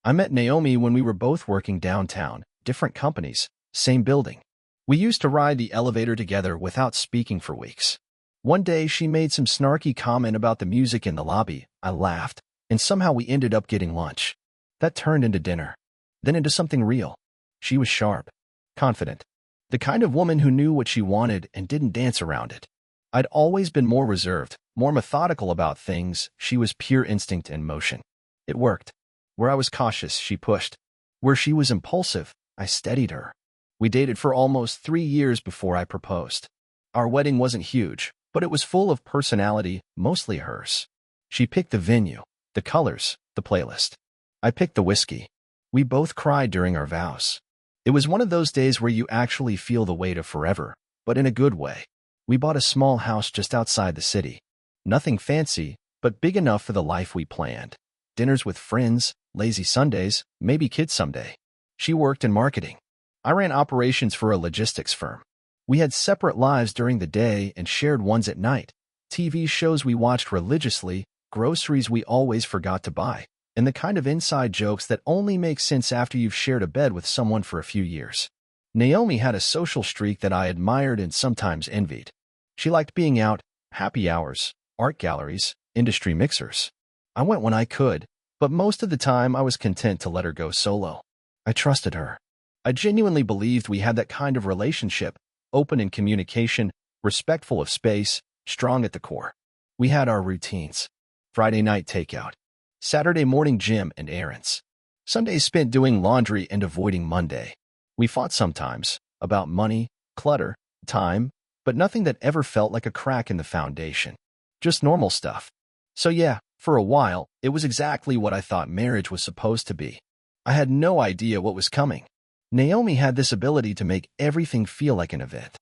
I met Naomi when we were both working downtown, different companies, same building. We used to ride the elevator together without speaking for weeks. One day, she made some snarky comment about the music in the lobby. I laughed, and somehow we ended up getting lunch. That turned into dinner, then into something real. She was sharp, confident, the kind of woman who knew what she wanted and didn't dance around it. I'd always been more reserved, more methodical about things. She was pure instinct and motion. It worked. Where I was cautious, she pushed. Where she was impulsive, I steadied her. We dated for almost 3 years before I proposed. Our wedding wasn't huge, but it was full of personality, mostly hers. She picked the venue, the colors, the playlist. I picked the whiskey. We both cried during our vows. It was one of those days where you actually feel the weight of forever, but in a good way. We bought a small house just outside the city. Nothing fancy, but big enough for the life we planned. Dinners with friends, lazy Sundays, maybe kids someday. She worked in marketing. I ran operations for a logistics firm. We had separate lives during the day and shared ones at night. TV shows we watched religiously, groceries we always forgot to buy, and the kind of inside jokes that only make sense after you've shared a bed with someone for a few years. Naomi had a social streak that I admired and sometimes envied. She liked being out, happy hours, art galleries, industry mixers. I went when I could, but most of the time I was content to let her go solo. I trusted her. I genuinely believed we had that kind of relationship, open in communication, respectful of space, strong at the core. We had our routines. Friday night takeout. Saturday morning gym and errands. Sundays spent doing laundry and avoiding Monday. We fought sometimes, about money, clutter, time, but nothing that ever felt like a crack in the foundation. Just normal stuff. So yeah, for a while, it was exactly what I thought marriage was supposed to be. I had no idea what was coming. Naomi had this ability to make everything feel like an event.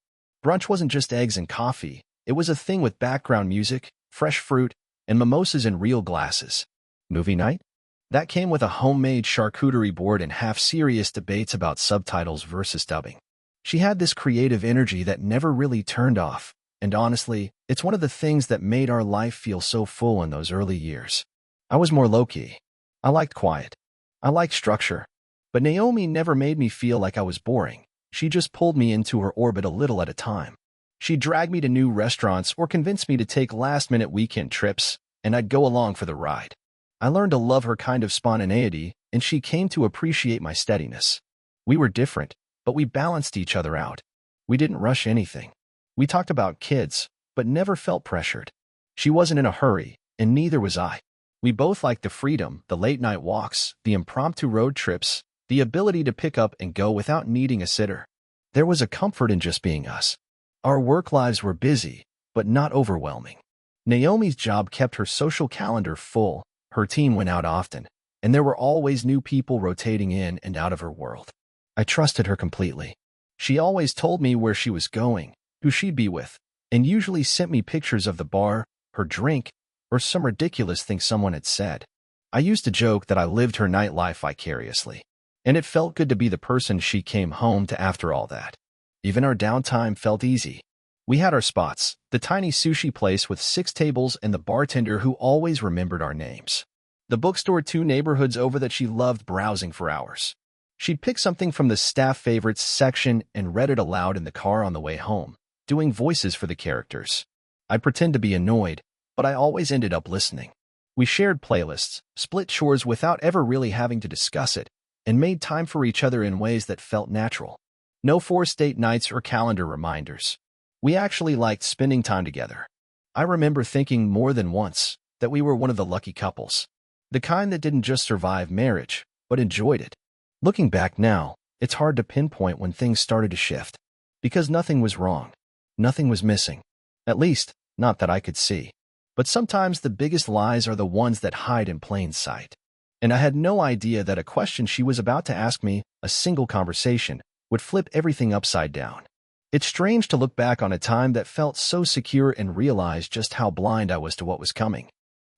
Brunch wasn't just eggs and coffee. It was a thing with background music, fresh fruit, and mimosas in real glasses. Movie night? That came with a homemade charcuterie board and half-serious debates about subtitles versus dubbing. She had this creative energy that never really turned off, and honestly, it's one of the things that made our life feel so full in those early years. I was more low-key. I liked quiet. I liked structure. But Naomi never made me feel like I was boring. She just pulled me into her orbit a little at a time. She'd drag me to new restaurants or convince me to take last-minute weekend trips, and I'd go along for the ride. I learned to love her kind of spontaneity, and she came to appreciate my steadiness. We were different, but we balanced each other out. We didn't rush anything. We talked about kids, but never felt pressured. She wasn't in a hurry, and neither was I. We both liked the freedom, the late-night walks, the impromptu road trips, the ability to pick up and go without needing a sitter. There was a comfort in just being us. Our work lives were busy, but not overwhelming. Naomi's job kept her social calendar full, her team went out often, and there were always new people rotating in and out of her world. I trusted her completely. She always told me where she was going, who she'd be with, and usually sent me pictures of the bar, her drink, or some ridiculous thing someone had said. I used to joke that I lived her nightlife vicariously, and it felt good to be the person she came home to after all that. Even our downtime felt easy. We had our spots, the tiny sushi place with 6 tables and the bartender who always remembered our names. The bookstore 2 neighborhoods over that she loved browsing for hours. She'd pick something from the staff favorites section and read it aloud in the car on the way home, doing voices for the characters. I'd pretend to be annoyed, but I always ended up listening. We shared playlists, split chores without ever really having to discuss it, and made time for each other in ways that felt natural. No forced date nights or calendar reminders. We actually liked spending time together. I remember thinking more than once that we were one of the lucky couples. The kind that didn't just survive marriage, but enjoyed it. Looking back now, it's hard to pinpoint when things started to shift. Because nothing was wrong. Nothing was missing. At least, not that I could see. But sometimes the biggest lies are the ones that hide in plain sight. And I had no idea that a question she was about to ask me, a single conversation, would flip everything upside down. It's strange to look back on a time that felt so secure and realize just how blind I was to what was coming.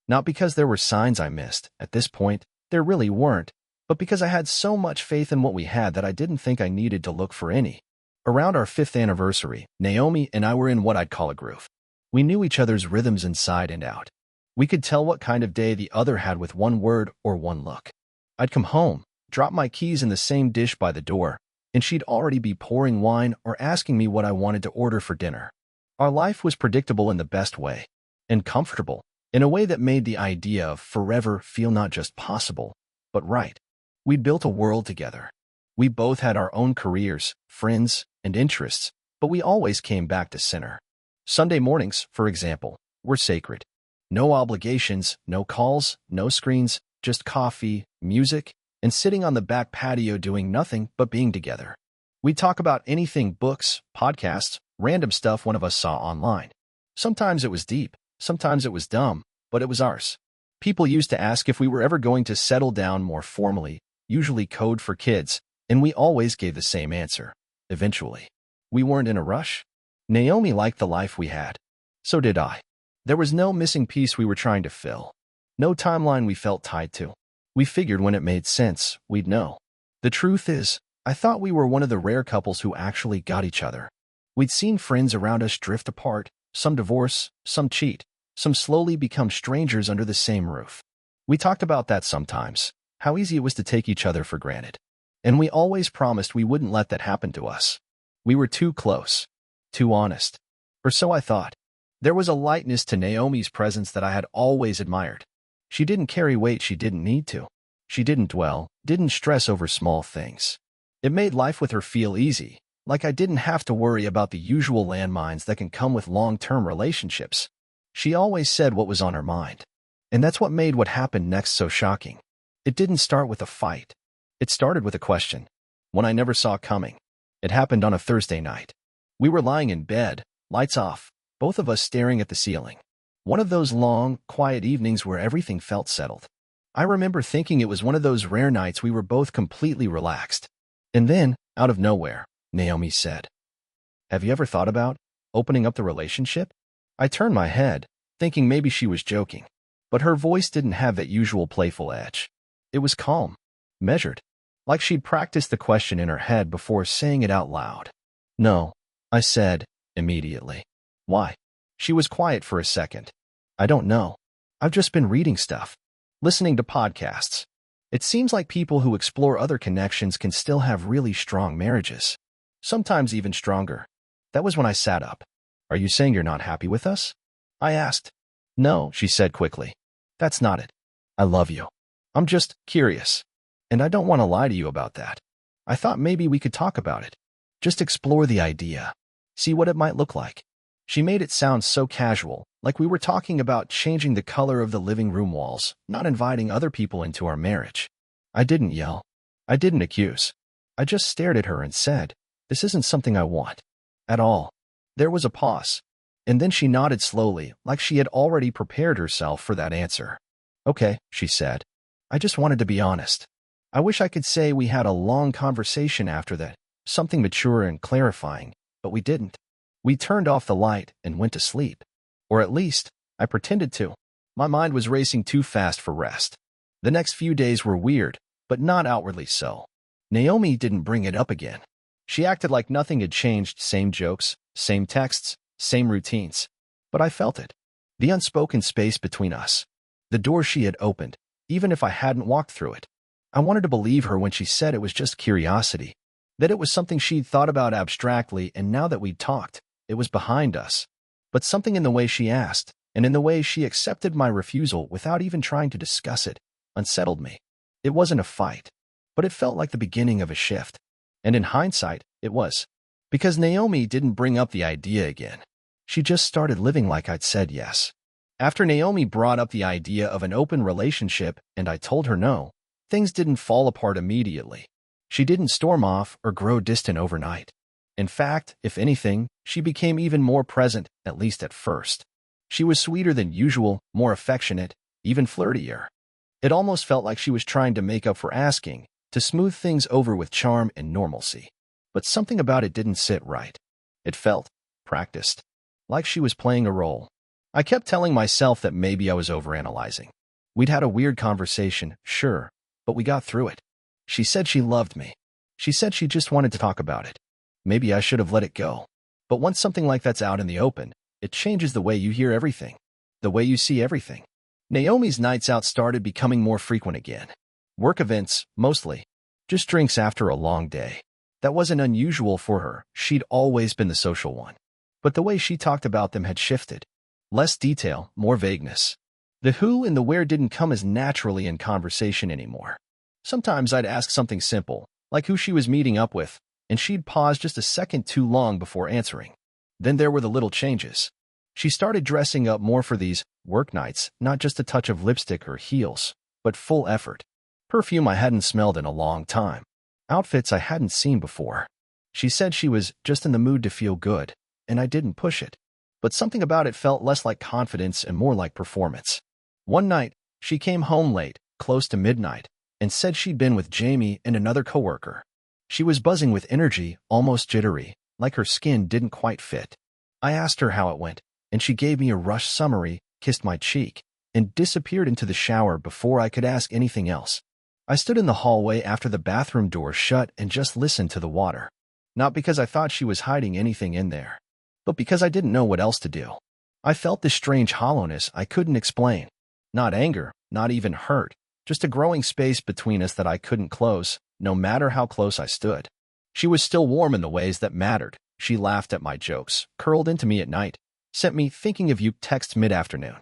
Not because there were signs I missed. At this point, there really weren't. But because I had so much faith in what we had that I didn't think I needed to look for any. Around our 5th anniversary, Naomi and I were in what I'd call a groove. We knew each other's rhythms inside and out. We could tell what kind of day the other had with one word or one look. I'd come home, drop my keys in the same dish by the door, and she'd already be pouring wine or asking me what I wanted to order for dinner. Our life was predictable in the best way, and comfortable, in a way that made the idea of forever feel not just possible, but right. We'd built a world together. We both had our own careers, friends, and interests, but we always came back to center. Sunday mornings, for example, were sacred. No obligations, no calls, no screens, just coffee, music, and sitting on the back patio doing nothing but being together. We'd talk about anything: books, podcasts, random stuff one of us saw online. Sometimes it was deep, sometimes it was dumb, but it was ours. People used to ask if we were ever going to settle down more formally, usually code for kids, and we always gave the same answer: eventually. We weren't in a rush. Naomi liked the life we had. So did I. There was no missing piece we were trying to fill. No timeline we felt tied to. We figured when it made sense, we'd know. The truth is, I thought we were one of the rare couples who actually got each other. We'd seen friends around us drift apart, some divorce, some cheat, some slowly become strangers under the same roof. We talked about that sometimes, how easy it was to take each other for granted. And we always promised we wouldn't let that happen to us. We were too close, too honest. Or so I thought. There was a lightness to Naomi's presence that I had always admired. She didn't carry weight she didn't need to. She didn't dwell, didn't stress over small things. It made life with her feel easy, like I didn't have to worry about the usual landmines that can come with long-term relationships. She always said what was on her mind. And that's what made what happened next so shocking. It didn't start with a fight. It started with a question, one I never saw coming. It happened on a Thursday night. We were lying in bed, lights off, both of us staring at the ceiling. One of those long, quiet evenings where everything felt settled. I remember thinking it was one of those rare nights we were both completely relaxed. And then, out of nowhere, Naomi said, "Have you ever thought about opening up the relationship?" I turned my head, thinking maybe she was joking. But her voice didn't have that usual playful edge. It was calm, measured, like she'd practiced the question in her head before saying it out loud. "No," I said, immediately. "Why?" She was quiet for a second. "I don't know. I've just been reading stuff, listening to podcasts. It seems like people who explore other connections can still have really strong marriages. Sometimes even stronger." That was when I sat up. "Are you saying you're not happy with us?" I asked. "No," she said quickly. "That's not it. I love you. I'm just curious. And I don't want to lie to you about that. I thought maybe we could talk about it. Just explore the idea. See what it might look like." She made it sound so casual, like we were talking about changing the color of the living room walls, not inviting other people into our marriage. I didn't yell. I didn't accuse. I just stared at her and said, "This isn't something I want. At all." There was a pause. And then she nodded slowly, like she had already prepared herself for that answer. "Okay," she said. "I just wanted to be honest. I wish I could say we had a long conversation after that, something mature and clarifying, but we didn't. We turned off the light and went to sleep. Or at least, I pretended to. My mind was racing too fast for rest. The next few days were weird, but not outwardly so. Naomi didn't bring it up again. She acted like nothing had changed, same jokes, same texts, same routines. But I felt it. The unspoken space between us. The door she had opened, even if I hadn't walked through it. I wanted to believe her when she said it was just curiosity, that it was something she'd thought about abstractly, and now that we'd talked, it was behind us. But something in the way she asked, and in the way she accepted my refusal without even trying to discuss it, unsettled me. It wasn't a fight, but it felt like the beginning of a shift. And in hindsight, it was. Because Naomi didn't bring up the idea again. She just started living like I'd said yes. After Naomi brought up the idea of an open relationship and I told her no, things didn't fall apart immediately. She didn't storm off or grow distant overnight. In fact, if anything, she became even more present, at least at first. She was sweeter than usual, more affectionate, even flirtier. It almost felt like she was trying to make up for asking, to smooth things over with charm and normalcy. But something about it didn't sit right. It felt practiced, like she was playing a role. I kept telling myself that maybe I was overanalyzing. We'd had a weird conversation, sure, but we got through it. She said she loved me. She said she just wanted to talk about it. Maybe I should have let it go. But once something like that's out in the open, it changes the way you hear everything, the way you see everything. Naomi's nights out started becoming more frequent again. Work events, mostly. Just drinks after a long day. That wasn't unusual for her. She'd always been the social one. But the way she talked about them had shifted. Less detail, more vagueness. The who and the where didn't come as naturally in conversation anymore. Sometimes I'd ask something simple, like who she was meeting up with, and she'd pause just a second too long before answering. Then there were the little changes. She started dressing up more for these work nights, not just a touch of lipstick or heels, but full effort. Perfume I hadn't smelled in a long time. Outfits I hadn't seen before. She said she was just in the mood to feel good, and I didn't push it. But something about it felt less like confidence and more like performance. One night, she came home late, close to midnight, and said she'd been with Jamie and another coworker. She was buzzing with energy, almost jittery, like her skin didn't quite fit. I asked her how it went, and she gave me a rushed summary, kissed my cheek, and disappeared into the shower before I could ask anything else. I stood in the hallway after the bathroom door shut and just listened to the water. Not because I thought she was hiding anything in there, but because I didn't know what else to do. I felt this strange hollowness I couldn't explain. Not anger, not even hurt, just a growing space between us that I couldn't close, no matter how close I stood. She was still warm in the ways that mattered. She laughed at my jokes, curled into me at night, sent me thinking of you texts mid-afternoon.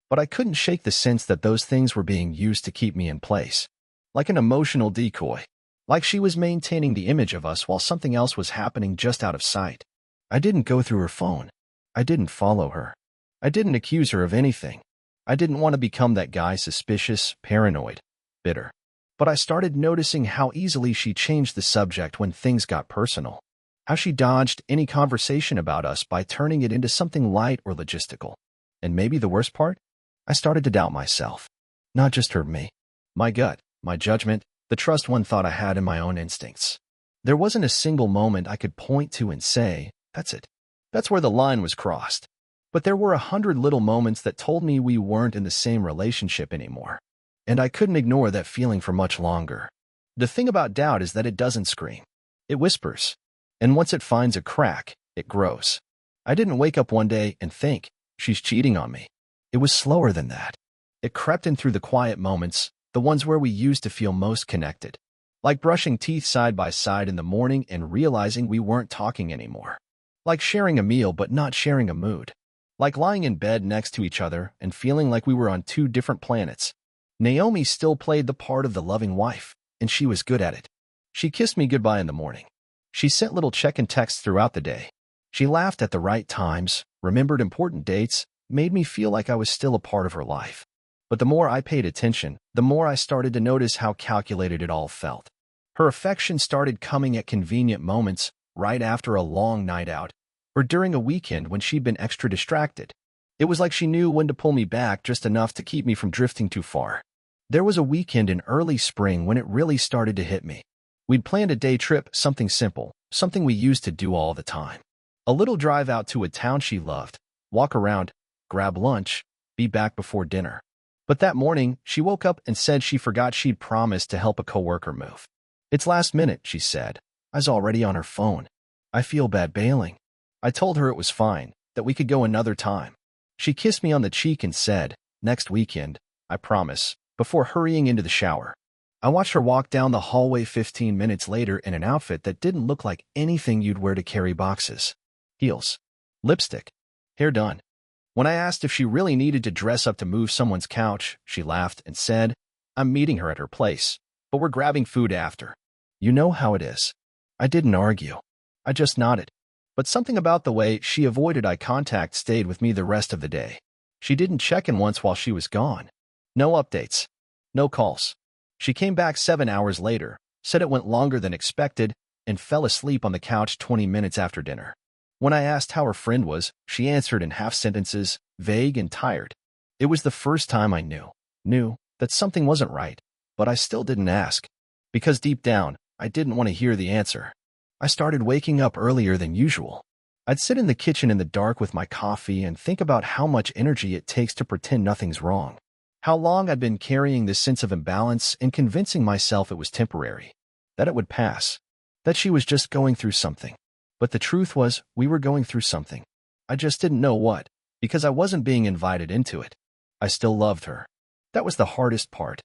But I couldn't shake the sense that those things were being used to keep me in place. Like an emotional decoy. Like she was maintaining the image of us while something else was happening just out of sight. I didn't go through her phone. I didn't follow her. I didn't accuse her of anything. I didn't want to become that guy, suspicious, paranoid, bitter. But I started noticing how easily she changed the subject when things got personal. How she dodged any conversation about us by turning it into something light or logistical. And maybe the worst part? I started to doubt myself. Not just her, me. My gut, my judgment, the trust one thought I had in my own instincts. There wasn't a single moment I could point to and say, that's it. That's where the line was crossed. But there were 100 little moments that told me we weren't in the same relationship anymore. And I couldn't ignore that feeling for much longer. The thing about doubt is that it doesn't scream. It whispers. And once it finds a crack, it grows. I didn't wake up one day and think, she's cheating on me. It was slower than that. It crept in through the quiet moments, the ones where we used to feel most connected. Like brushing teeth side by side in the morning and realizing we weren't talking anymore. Like sharing a meal but not sharing a mood. Like lying in bed next to each other and feeling like we were on two different planets. Naomi still played the part of the loving wife, and she was good at it. She kissed me goodbye in the morning. She sent little check-in texts throughout the day. She laughed at the right times, remembered important dates, made me feel like I was still a part of her life. But the more I paid attention, the more I started to notice how calculated it all felt. Her affection started coming at convenient moments, right after a long night out, or during a weekend when she'd been extra distracted. It was like she knew when to pull me back just enough to keep me from drifting too far. There was a weekend in early spring when it really started to hit me. We'd planned a day trip, something simple, something we used to do all the time. A little drive out to a town she loved, walk around, grab lunch, be back before dinner. But that morning, she woke up and said she forgot she'd promised to help a coworker move. It's last minute, she said. I was already on her phone. I feel bad bailing. I told her it was fine, that we could go another time. She kissed me on the cheek and said, next weekend, I promise, before hurrying into the shower. I watched her walk down the hallway 15 minutes later in an outfit that didn't look like anything you'd wear to carry boxes. Heels. Lipstick. Hair done. When I asked if she really needed to dress up to move someone's couch, she laughed and said, I'm meeting her at her place, but we're grabbing food after. You know how it is. I didn't argue. I just nodded. But something about the way she avoided eye contact stayed with me the rest of the day. She didn't check in once while she was gone. No updates. No calls. She came back 7 hours later, said it went longer than expected, and fell asleep on the couch 20 minutes after dinner. When I asked how her friend was, she answered in half sentences, vague and tired. It was the first time I knew that something wasn't right, but I still didn't ask. Because deep down, I didn't want to hear the answer. I started waking up earlier than usual. I'd sit in the kitchen in the dark with my coffee and think about how much energy it takes to pretend nothing's wrong. How long I'd been carrying this sense of imbalance and convincing myself it was temporary. That it would pass. That she was just going through something. But the truth was, we were going through something. I just didn't know what, because I wasn't being invited into it. I still loved her. That was the hardest part.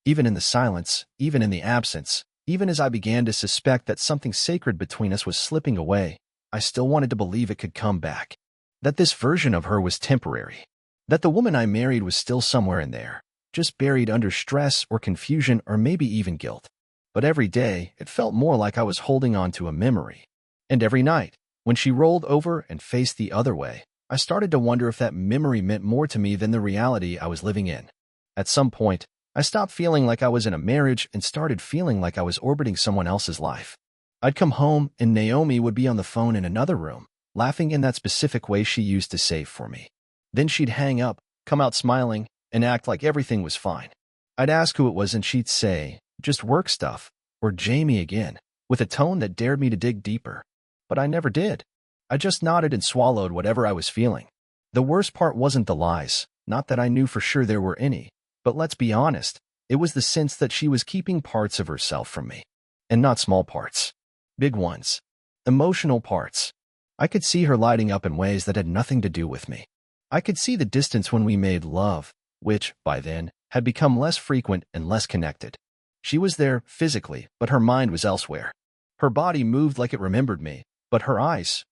Even in the silence, even in the absence, even as I began to suspect that something sacred between us was slipping away, I still wanted to believe it could come back. That this version of her was temporary. That the woman I married was still somewhere in there, just buried under stress or confusion or maybe even guilt. But every day, it felt more like I was holding on to a memory. And every night, when she rolled over and faced the other way, I started to wonder if that memory meant more to me than the reality I was living in. At some point, I stopped feeling like I was in a marriage and started feeling like I was orbiting someone else's life. I'd come home and Naomi would be on the phone in another room, laughing in that specific way she used to save for me. Then she'd hang up, come out smiling, and act like everything was fine. I'd ask who it was and she'd say, "Just work stuff," or "Jamie again," with a tone that dared me to dig deeper. But I never did. I just nodded and swallowed whatever I was feeling. The worst part wasn't the lies, not that I knew for sure there were any, but let's be honest, it was the sense that she was keeping parts of herself from me. And not small parts. Big ones. Emotional parts. I could see her lighting up in ways that had nothing to do with me. I could see the distance when we made love, which, by then, had become less frequent and less connected. She was there physically, but her mind was elsewhere. Her body moved like it remembered me, but her eyes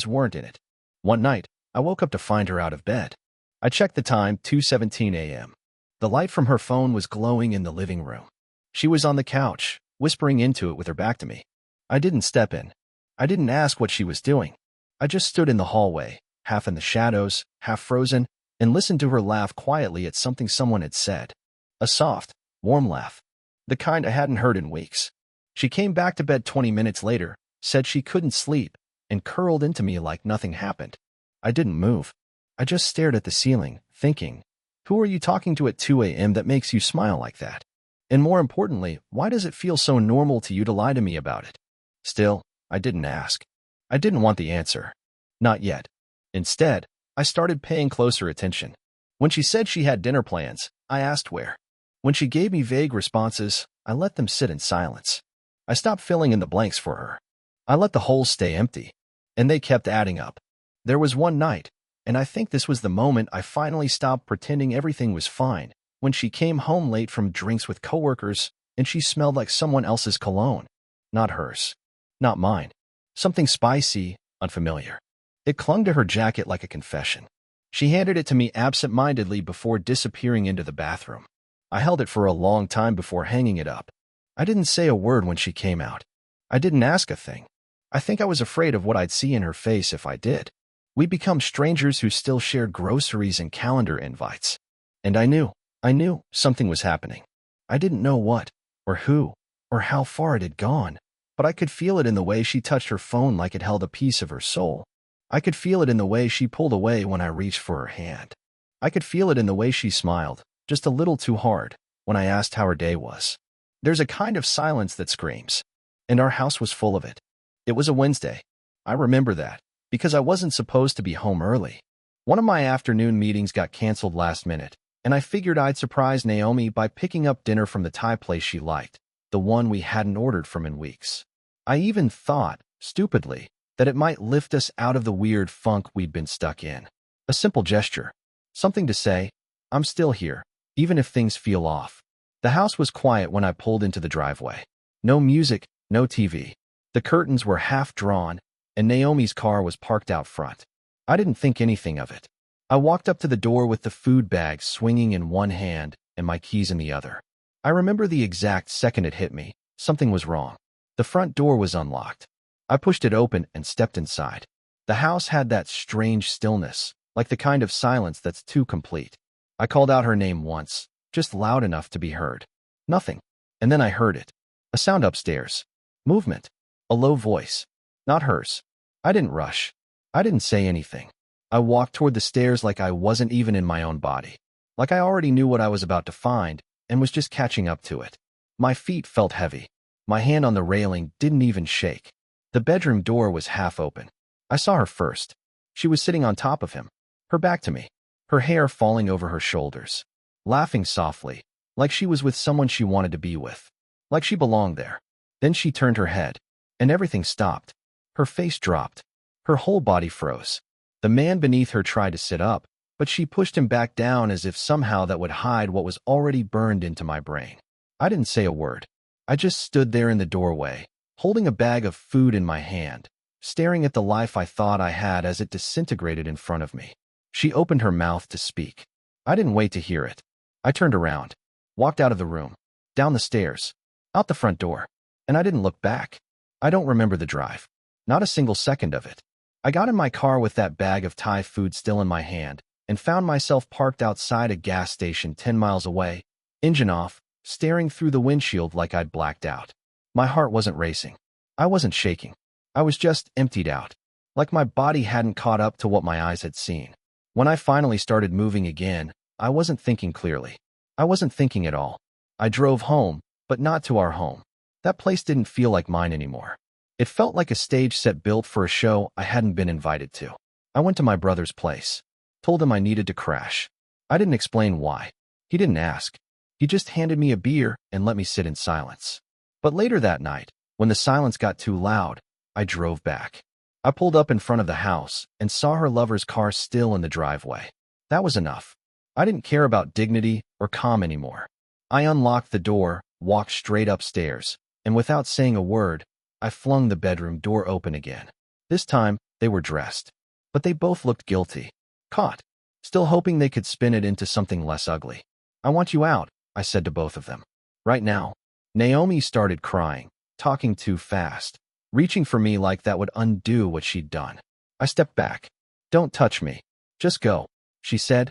weren't in it. One night, I woke up to find her out of bed. I checked the time, 2:17 a.m. The light from her phone was glowing in the living room. She was on the couch, whispering into it with her back to me. I didn't step in. I didn't ask what she was doing. I just stood in the hallway, half in the shadows, half frozen, and listened to her laugh quietly at something someone had said. A soft, warm laugh. The kind I hadn't heard in weeks. She came back to bed 20 minutes later, said she couldn't sleep, and curled into me like nothing happened. I didn't move. I just stared at the ceiling, thinking, who are you talking to at 2 a.m. that makes you smile like that? And more importantly, why does it feel so normal to you to lie to me about it? Still, I didn't ask. I didn't want the answer. Not yet. Instead, I started paying closer attention. When she said she had dinner plans, I asked where. When she gave me vague responses, I let them sit in silence. I stopped filling in the blanks for her. I let the holes stay empty. And they kept adding up. There was one night, and I think this was the moment I finally stopped pretending everything was fine, when she came home late from drinks with coworkers, and she smelled like someone else's cologne. Not hers. Not mine. Something spicy, unfamiliar. It clung to her jacket like a confession. She handed it to me absent-mindedly before disappearing into the bathroom. I held it for a long time before hanging it up. I didn't say a word when she came out. I didn't ask a thing. I think I was afraid of what I'd see in her face if I did. We'd become strangers who still shared groceries and calendar invites. And I knew something was happening. I didn't know what, or who, or how far it had gone, but I could feel it in the way she touched her phone like it held a piece of her soul. I could feel it in the way she pulled away when I reached for her hand. I could feel it in the way she smiled, just a little too hard, when I asked how her day was. There's a kind of silence that screams, and our house was full of it. It was a Wednesday. I remember that, because I wasn't supposed to be home early. One of my afternoon meetings got canceled last minute, and I figured I'd surprise Naomi by picking up dinner from the Thai place she liked, the one we hadn't ordered from in weeks. I even thought, stupidly, that it might lift us out of the weird funk we'd been stuck in. A simple gesture. Something to say, I'm still here, even if things feel off. The house was quiet when I pulled into the driveway. No music, no TV. The curtains were half drawn, and Naomi's car was parked out front. I didn't think anything of it. I walked up to the door with the food bag swinging in one hand and my keys in the other. I remember the exact second it hit me. Something was wrong. The front door was unlocked. I pushed it open and stepped inside. The house had that strange stillness, like the kind of silence that's too complete. I called out her name once, just loud enough to be heard. Nothing. And then I heard it. A sound upstairs. Movement. A low voice. Not hers. I didn't rush. I didn't say anything. I walked toward the stairs like I wasn't even in my own body. Like I already knew what I was about to find and was just catching up to it. My feet felt heavy. My hand on the railing didn't even shake. The bedroom door was half open. I saw her first. She was sitting on top of him, her back to me, her hair falling over her shoulders, laughing softly, like she was with someone she wanted to be with, like she belonged there. Then she turned her head, and everything stopped. Her face dropped. Her whole body froze. The man beneath her tried to sit up, but she pushed him back down as if somehow that would hide what was already burned into my brain. I didn't say a word. I just stood there in the doorway, holding a bag of food in my hand, staring at the life I thought I had as it disintegrated in front of me. She opened her mouth to speak. I didn't wait to hear it. I turned around, walked out of the room, down the stairs, out the front door, and I didn't look back. I don't remember the drive. Not a single second of it. I got in my car with that bag of Thai food still in my hand and found myself parked outside a gas station 10 miles away, engine off, staring through the windshield like I'd blacked out. My heart wasn't racing. I wasn't shaking. I was just emptied out, like my body hadn't caught up to what my eyes had seen. When I finally started moving again, I wasn't thinking clearly. I wasn't thinking at all. I drove home, but not to our home. That place didn't feel like mine anymore. It felt like a stage set built for a show I hadn't been invited to. I went to my brother's place, told him I needed to crash. I didn't explain why. He didn't ask. He just handed me a beer and let me sit in silence. But later that night, when the silence got too loud, I drove back. I pulled up in front of the house and saw her lover's car still in the driveway. That was enough. I didn't care about dignity or calm anymore. I unlocked the door, walked straight upstairs, and without saying a word, I flung the bedroom door open again. This time, they were dressed. But they both looked guilty. Caught. Still hoping they could spin it into something less ugly. I want you out, I said to both of them. Right now. Naomi started crying, talking too fast, reaching for me like that would undo what she'd done. I stepped back. Don't touch me. Just go, she said.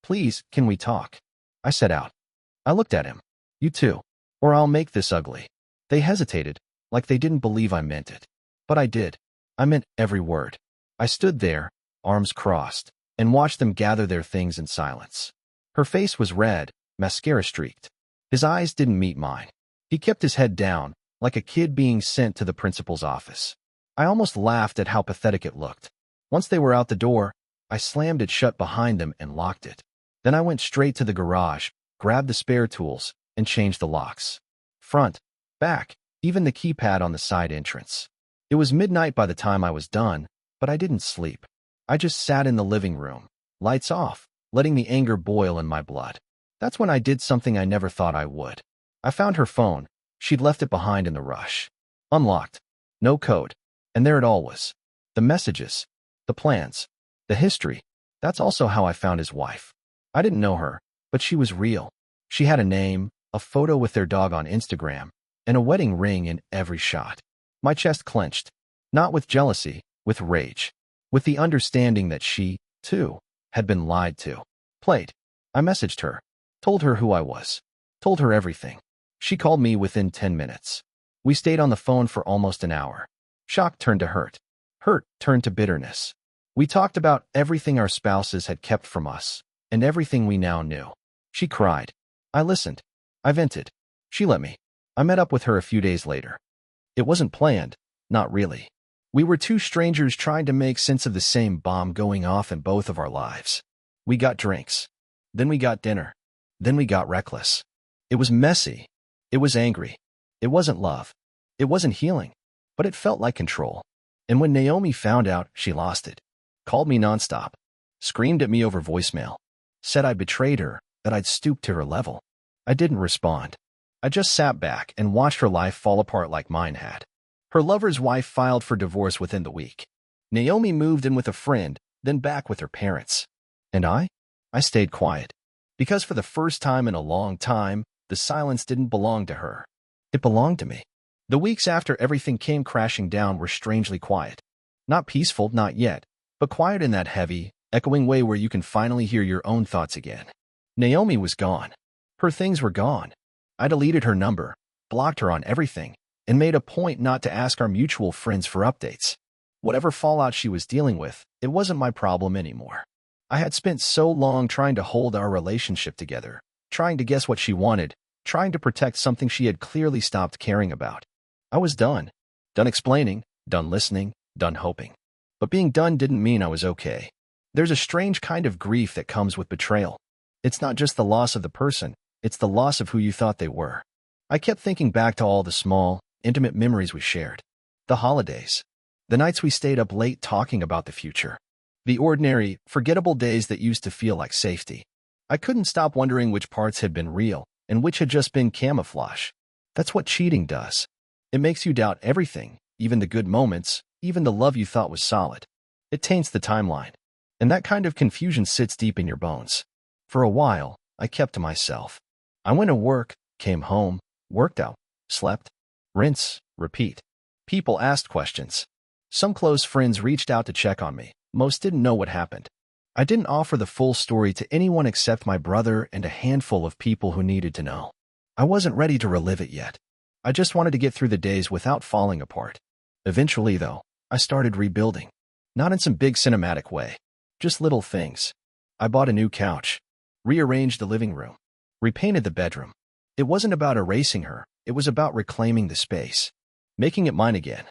Please, can we talk? I said out. I looked at him. You too. Or I'll make this ugly. They hesitated, like they didn't believe I meant it. But I did. I meant every word. I stood there, arms crossed, and watched them gather their things in silence. Her face was red, mascara streaked. His eyes didn't meet mine. He kept his head down, like a kid being sent to the principal's office. I almost laughed at how pathetic it looked. Once they were out the door, I slammed it shut behind them and locked it. Then I went straight to the garage, grabbed the spare tools, and changed the locks. Front, back, even the keypad on the side entrance. It was midnight by the time I was done, but I didn't sleep. I just sat in the living room, lights off, letting the anger boil in my blood. That's when I did something I never thought I would. I found her phone. She'd left it behind in the rush. Unlocked. No code. And there it all was. The messages. The plans. The history. That's also how I found his wife. I didn't know her, but she was real. She had a name, a photo with their dog on Instagram, and a wedding ring in every shot. My chest clenched. Not with jealousy, with rage. With the understanding that she, too, had been lied to. Played. I messaged her. Told her who I was. Told her everything. She called me within 10 minutes. We stayed on the phone for almost an hour. Shock turned to hurt. Hurt turned to bitterness. We talked about everything our spouses had kept from us, and everything we now knew. She cried. I listened. I vented. She let me. I met up with her a few days later. It wasn't planned. Not really. We were two strangers trying to make sense of the same bomb going off in both of our lives. We got drinks. Then we got dinner. Then we got reckless. It was messy. It was angry. It wasn't love. It wasn't healing. But it felt like control. And when Naomi found out, she lost it. Called me nonstop. Screamed at me over voicemail. Said I betrayed her, that I'd stooped to her level. I didn't respond. I just sat back and watched her life fall apart like mine had. Her lover's wife filed for divorce within the week. Naomi moved in with a friend, then back with her parents. And I stayed quiet. Because for the first time in a long time, the silence didn't belong to her. It belonged to me. The weeks after everything came crashing down were strangely quiet. Not peaceful, not yet, but quiet in that heavy, echoing way where you can finally hear your own thoughts again. Naomi was gone. Her things were gone. I deleted her number, blocked her on everything, and made a point not to ask our mutual friends for updates. Whatever fallout she was dealing with, it wasn't my problem anymore. I had spent so long trying to hold our relationship together, trying to guess what she wanted, trying to protect something she had clearly stopped caring about. I was done. Done explaining, done listening, done hoping. But being done didn't mean I was okay. There's a strange kind of grief that comes with betrayal. It's not just the loss of the person, it's the loss of who you thought they were. I kept thinking back to all the small, intimate memories we shared. The holidays. The nights we stayed up late talking about the future. The ordinary, forgettable days that used to feel like safety. I couldn't stop wondering which parts had been real and which had just been camouflage. That's what cheating does. It makes you doubt everything, even the good moments, even the love you thought was solid. It taints the timeline. And that kind of confusion sits deep in your bones. For a while, I kept to myself. I went to work, came home, worked out, slept, rinse, repeat. People asked questions. Some close friends reached out to check on me. Most didn't know what happened. I didn't offer the full story to anyone except my brother and a handful of people who needed to know. I wasn't ready to relive it yet. I just wanted to get through the days without falling apart. Eventually, though, I started rebuilding. Not in some big cinematic way. Just little things. I bought a new couch, rearranged the living room, repainted the bedroom. It wasn't about erasing her. It was about reclaiming the space, making it mine again.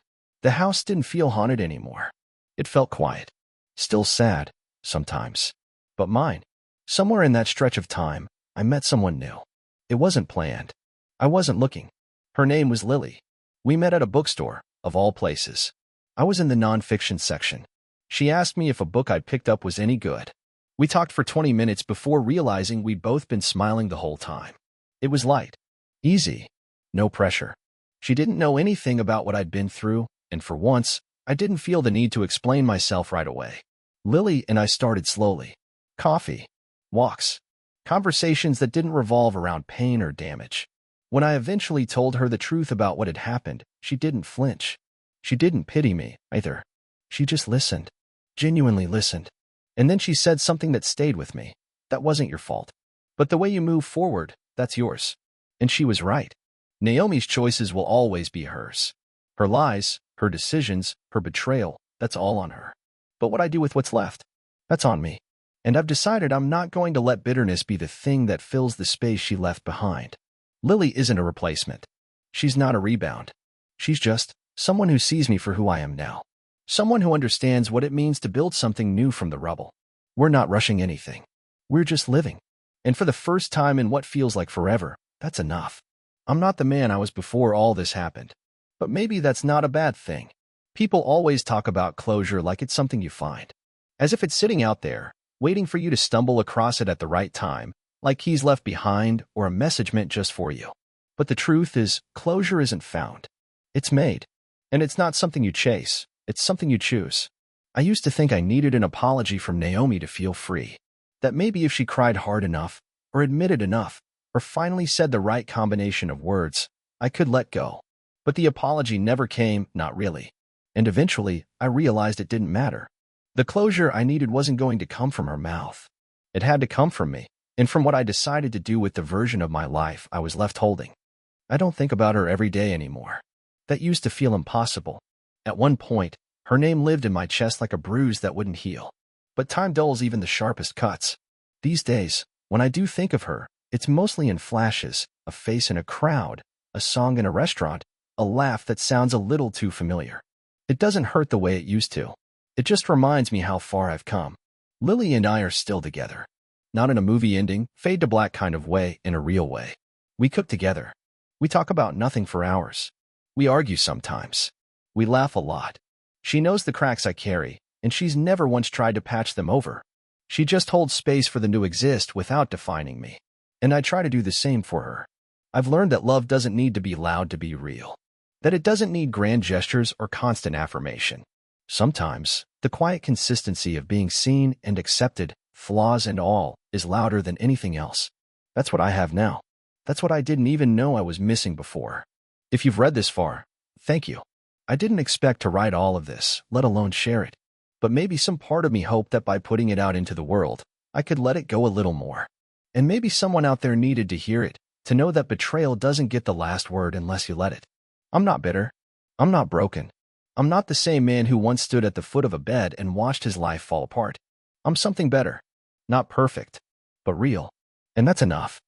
The house didn't feel haunted anymore. It felt quiet. Still sad, sometimes. But mine. Somewhere in that stretch of time, I met someone new. It wasn't planned. I wasn't looking. Her name was Lily. We met at a bookstore, of all places. I was in the nonfiction section. She asked me if a book I'd picked up was any good. We talked for 20 minutes before realizing we'd both been smiling the whole time. It was light. Easy. No pressure. She didn't know anything about what I'd been through, and for once, I didn't feel the need to explain myself right away. Lily and I started slowly. Coffee. Walks. Conversations that didn't revolve around pain or damage. When I eventually told her the truth about what had happened, she didn't flinch. She didn't pity me, either. She just listened. Genuinely listened. And then she said something that stayed with me. That wasn't your fault. But the way you move forward, that's yours. And she was right. Naomi's choices will always be hers. Her lies, her decisions, her betrayal, that's all on her. But what I do with what's left, that's on me. And I've decided I'm not going to let bitterness be the thing that fills the space she left behind. Lily isn't a replacement. She's not a rebound. She's just someone who sees me for who I am now. Someone who understands what it means to build something new from the rubble. We're not rushing anything. We're just living. And for the first time in what feels like forever, that's enough. I'm not the man I was before all this happened. But maybe that's not a bad thing. People always talk about closure like it's something you find. As if it's sitting out there, waiting for you to stumble across it at the right time, like keys left behind or a message meant just for you. But the truth is, closure isn't found. It's made. And it's not something you chase. It's something you choose. I used to think I needed an apology from Naomi to feel free. That maybe if she cried hard enough, or admitted enough, or finally said the right combination of words, I could let go. But the apology never came, not really. And eventually, I realized it didn't matter. The closure I needed wasn't going to come from her mouth. It had to come from me, and from what I decided to do with the version of my life I was left holding. I don't think about her every day anymore. That used to feel impossible. At one point, her name lived in my chest like a bruise that wouldn't heal. But time dulls even the sharpest cuts. These days, when I do think of her, it's mostly in flashes, a face in a crowd, a song in a restaurant, a laugh that sounds a little too familiar. It doesn't hurt the way it used to. It just reminds me how far I've come. Lily and I are still together. Not in a movie ending, fade to black kind of way, in a real way. We cook together. We talk about nothing for hours. We argue sometimes. We laugh a lot. She knows the cracks I carry, and she's never once tried to patch them over. She just holds space for them to exist without defining me. And I try to do the same for her. I've learned that love doesn't need to be loud to be real. That it doesn't need grand gestures or constant affirmation. Sometimes, the quiet consistency of being seen and accepted, flaws and all, is louder than anything else. That's what I have now. That's what I didn't even know I was missing before. If you've read this far, thank you. I didn't expect to write all of this, let alone share it. But maybe some part of me hoped that by putting it out into the world, I could let it go a little more. And maybe someone out there needed to hear it, to know that betrayal doesn't get the last word unless you let it. I'm not bitter. I'm not broken. I'm not the same man who once stood at the foot of a bed and watched his life fall apart. I'm something better. Not perfect, but real. And that's enough.